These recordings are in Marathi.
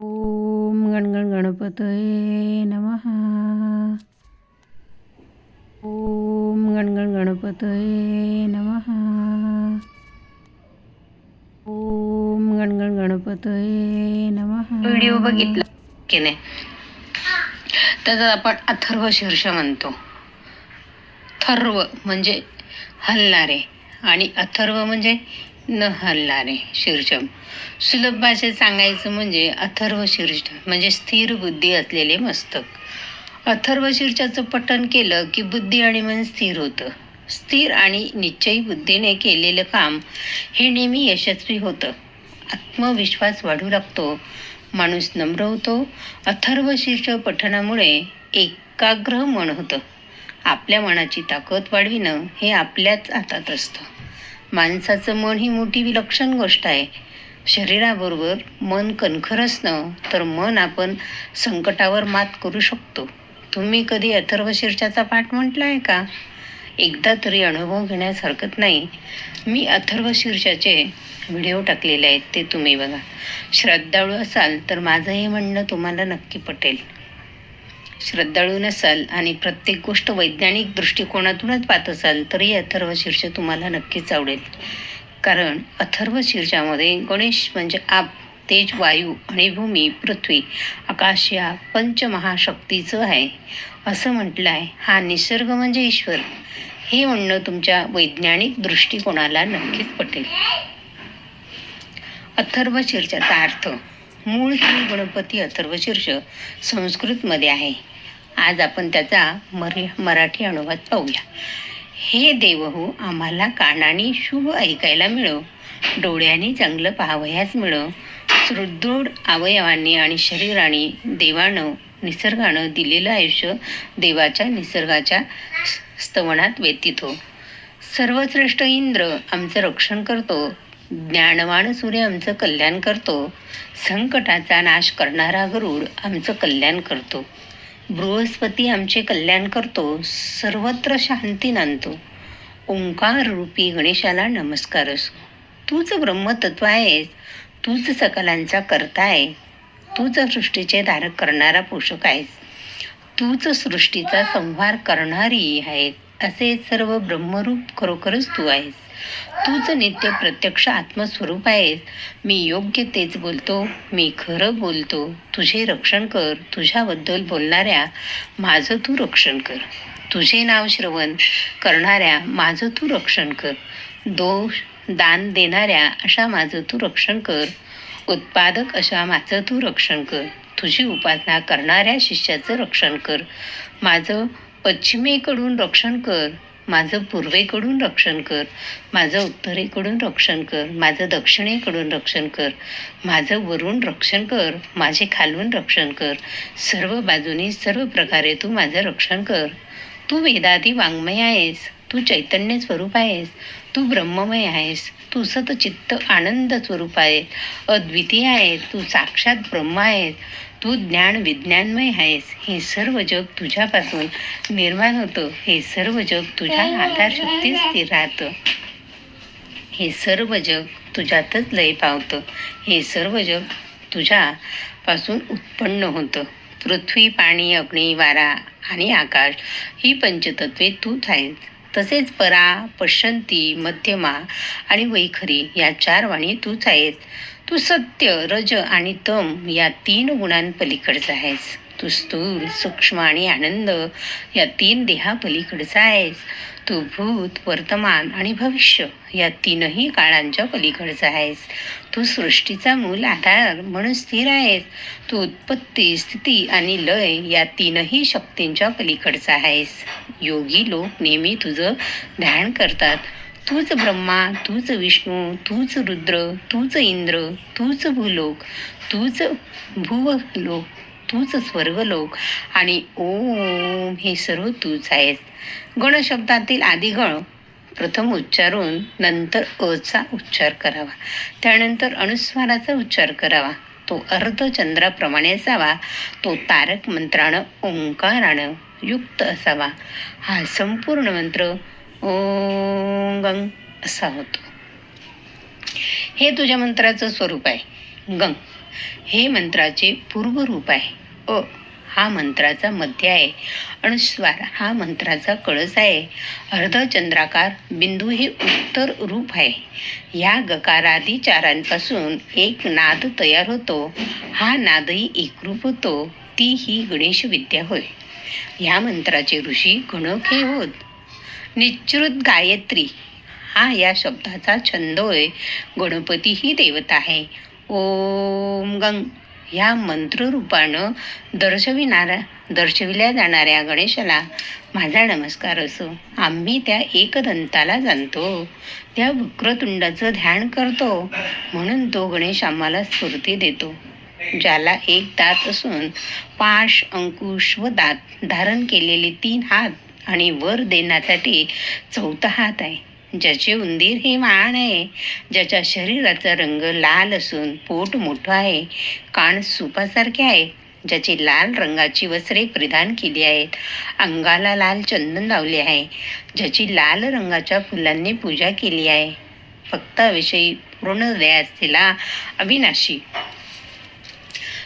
ओम गणगण गणपतये नमः. ओम गणगण गणपतये नमः. ओम गणगण गणपतये नमः. व्हिडिओ बघितला की नाही? त्याचा आपण अथर्व शीर्ष म्हणतो. थर्व म्हणजे हलणारे आणि अथर्व म्हणजे न हलणारे शीर्षम. सुलभ भाषेत सांगायचं म्हणजे अथर्व शीर्ष म्हणजे स्थिर बुद्धी असलेले मस्तक. अथर्व शीर्षाचं पठण केलं की बुद्धी आणि मन स्थिर होतं. स्थिर आणि निश्चयी बुद्धीने केलेलं काम हे नेहमी यशस्वी होतं. आत्मविश्वास वाढू लागतो. माणूस नम्र होतो. अथर्व शीर्ष पठणामुळे एकाग्र मन होतं. आपल्या मनाची ताकद वाढविणं हे आपल्याच हातात असतं. माणसाचं मन ही मोठी विलक्षण गोष्ट आहे. शरीराबरोबर मन कणखर असणं तर मन आपण संकटावर मात करू शकतो. तुम्ही कधी अथर्व शीर्षाचा पाठ म्हटला आहे का? एकदा तरी अनुभव घेण्यास हरकत नाही. मी अथर्व शीर्षाचे व्हिडिओ टाकलेले आहेत, ते तुम्ही बघा. श्रद्धाळू असाल तर माझं हे म्हणणं तुम्हाला नक्की पटेल. श्रद्धाळू नसाल आणि प्रत्येक गोष्ट वैज्ञानिक दृष्टिकोनातूनच पाहत असाल तरी अथर्व शीर्ष तुम्हाला नक्कीच आवडेल. कारण अथर्व शीर्षामध्ये गणेश म्हणजे आप, तेज, वायू आणि भूमी, पृथ्वी, आकाश या पंचमहाशक्तीचं आहे असं म्हटलं आहे. हा निसर्ग म्हणजे ईश्वर हे म्हणणं तुमच्या वैज्ञानिक दृष्टिकोनाला नक्कीच पटेल. अथर्व शीर्षाचा अर्थ. मूळ श्री गणपती अथर्व शीर्ष संस्कृतमध्ये आहे. आज आपण त्याचा मराठी अनुवाद पाहूया. हे देवहो, आम्हाला कानाने शुभ ऐकायला मिळो, डोळ्यांनी चांगलं पाहावयास मिळो, सुदृढ अवयवांनी आणि शरीराने देवानं निसर्गानं दिलेलं आयुष्य देवाच्या निसर्गाच्या स्तवनात व्यतीत हो. सर्वश्रेष्ठ इंद्र आमचं रक्षण करतो. ज्ञानवान सूर्य आमचं कल्याण करतो. संकटाचा नाश करणारा गरुड आमचं कल्याण करतो. बृहस्पती आमचे कल्याण करतो. सर्वत्र शांती नांदतो. ओंकार रूपी गणेशाला नमस्कार असो. तूच ब्रह्मतत्व आहेस. तूच सकलांचा करता आहे. तूच सृष्टीचे धारक करणारा पोषक आहेस. तूच सृष्टीचा संहार करणारी आहे. असे सर्व ब्रह्मरूप खरोखरच तू आहेस. तूच नित्य प्रत्यक्ष आत्मस्वरूप आहेस. मी योग्य तेच बोलतो. मी खरं बोलतो. तुझे रक्षण कर. तुझ्याबद्दल बोलणाऱ्या माझं तू रक्षण कर. तुझे नाव श्रवण करणाऱ्या माझं तू रक्षण कर. दोष दान देणाऱ्या अशा माझं तू रक्षण कर. उत्पादक अशा माझं तू रक्षण कर. तुझी उपासना करणाऱ्या शिष्याचं रक्षण कर. माझं पश्चिमेकडून रक्षण कर. माझं पूर्वेकडून रक्षण कर. माझं उत्तरेकडून रक्षण कर. माझं दक्षिणेकडून रक्षण कर. माझं वरून रक्षण कर. माझे खालून रक्षण कर. सर्व बाजूनी सर्व प्रकारे तू माझं रक्षण कर. तू वेदादी वाङ्मय आहेस. तू चैतन्य स्वरूप आहेस. तू ब्रह्ममय आहेस. तू सतचित्त आनंद स्वरूप आहेस. अद्वितीय आहेस. तू साक्षात ब्रह्म आहेस. तू ज्ञान विज्ञानमय आहेस. हे सर्व जग तुझ्यापासून निर्माण होतं. हे सर्व जग तुझ्या आधारशक्तीत स्थिर राहतं. हे सर्व जग तुझ्यातच लय पावतं. हे सर्व जग तुझ्यापासून उत्पन्न होतं. पृथ्वी, पाणी, अग्नी, वारा आणि आकाश ही पंचतत्वे तूच आहेस. तसेच परा, पश्यंती, मध्यमा आणि वैखरी या चार वाणी तूच आहेस. तू सत्य, रज आणि तम या तीन गुणांपलीकडचा आहेस. तू स्थूल, सूक्ष्म आणि आनंद या तीन देहापलीकडचा आहेस. तू भूत, वर्तमान आणि भविष्य या तीनही काळांच्या पलीकडचा आहेस. तू सृष्टीचा मूल आधार म्हणून स्थिर आहेस. तू उत्पत्ती, स्थिती आणि लय या तीनही शक्तींच्या पलीकडचा आहेस. योगी लोक नेहमी तुझं ध्यान करतात. तूच ब्रह्मा, तूच विष्णू, तूच रुद्र, तूच इंद्र, तूच भूलोक, तूच भुवलोक, तूच स्वर्गलोक आणि ओम हे सर्व तूच आहेस. गण शब्दातील आधी गण प्रथम उच्चारून नंतर अचा उच्चार करावा. त्यानंतर अनुस्वाराचा उच्चार करावा. तो अर्धचंद्राप्रमाणे असावा. तो तारक मंत्रानं ओंकारानं युक्त असावा. हा संपूर्ण मंत्र ओम गंग असा होतो. हे तुझ्या मंत्राचं स्वरूप आहे. गंग हे मंत्राचे पूर्व रूप आहे. अ हा मंत्राचा मध्य आहे. अनुस्वार हा मंत्राचा कळस आहे. अर्धचंद्राकार बिंदू हे उत्तर रूप आहे. या गकारादी चारांपासून एक नाद तयार होतो. हा नादही एकरूप होतो. ती ही गणेश विद्या होय. या मंत्राचे ऋषी गणक हे होत. निश्रुत गायत्री हा या शब्दाचा छंद होय. गणपती ही देवता आहे. ओम गंग ह्या मंत्ररूपानं दर्शविल्या जाणाऱ्या गणेशाला माझा नमस्कार असो. आम्ही त्या एकदंताला जाणतो, त्या वक्रतुंडाचं ध्यान करतो, म्हणून तो गणेश आम्हाला स्फूर्ती देतो. ज्याला एक दात असून पाश, अंकुश व दात धारण केलेले 3 हात आणि वर देण्यासाठी 4था हात आहे. ज्याचे उंदीर हे वाहन आहे. ज्याच्या शरीराचा रंग लाल असून पोट मोठं आहे, कान सुपासारखे आहे. ज्याची लाल रंगाची वस्त्रे परिधान केली आहेत, अंगाला लाल चंदन लावले आहे. ज्याची लाल रंगाच्या फुलांनी पूजा केली आहे. भक्ताविषयी पूर्ण दया असलेला, अविनाशी,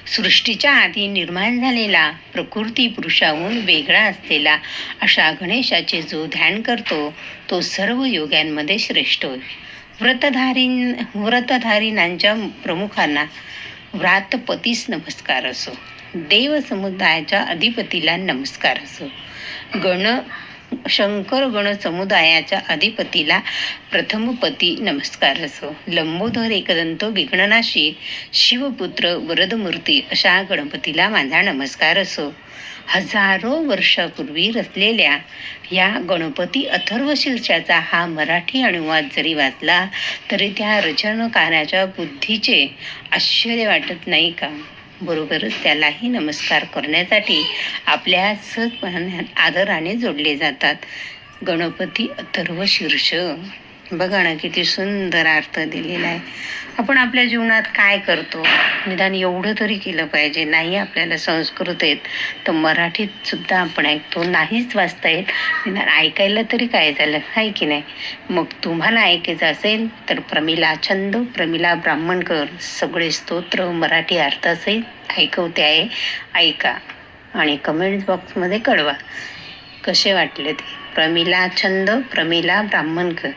सृष्टीच्या आधी निर्माण झालेला, प्रकृती पुरुषाहून वेगळा असलेला अशा गणेशाचे जो ध्यान करतो तो सर्व योग्यांमध्ये श्रेष्ठ होय. व्रतधारीणांच्या प्रमुखांना व्रातपतीस नमस्कार असो. देव समुदायाच्या अधिपतीला नमस्कार असो. शंकर गण समुदायाच्या अधिपतीला प्रथमपती नमस्कार असो. लंबोदर एकदंत विघ्ननाशी शिवपुत्र वरदमूर्ती अशा गणपतीला माझा नमस्कार असो. हजारो वर्षापूर्वी रचलेल्या या गणपती अथर्वशीर्षाचा हा मराठी अनुवाद जरी वाचला तरी त्या रचनाकाराच्या बुद्धीचे आश्चर्य वाटत नाही का? बरोबरच त्यालाही नमस्कार करण्यासाठी आपल्या सहज आदराने जोडले जातात. गणपती अथर्वशीर्ष बघा ना, किती सुंदर अर्थ दिलेला आहे. आपण आपल्या जीवनात काय करतो, निदान एवढं तरी केलं पाहिजे. नाही आपल्याला संस्कृत येत तर मराठीत सुद्धा आपण ऐकतो. नाहीच वाचता येत, निदान ऐकायला तरी काय झालं, आहे की नाही? मग तुम्हाला ऐकायचं असेल तर प्रमिला छंद, प्रमिला ब्राह्मणकर सगळे स्तोत्र मराठी अर्थासहित ऐकवते आहे. ऐका आणि कमेंट बॉक्समध्ये कळवा कसे वाटले ते. प्रमिला छंद, प्रमिला ब्राह्मणकर.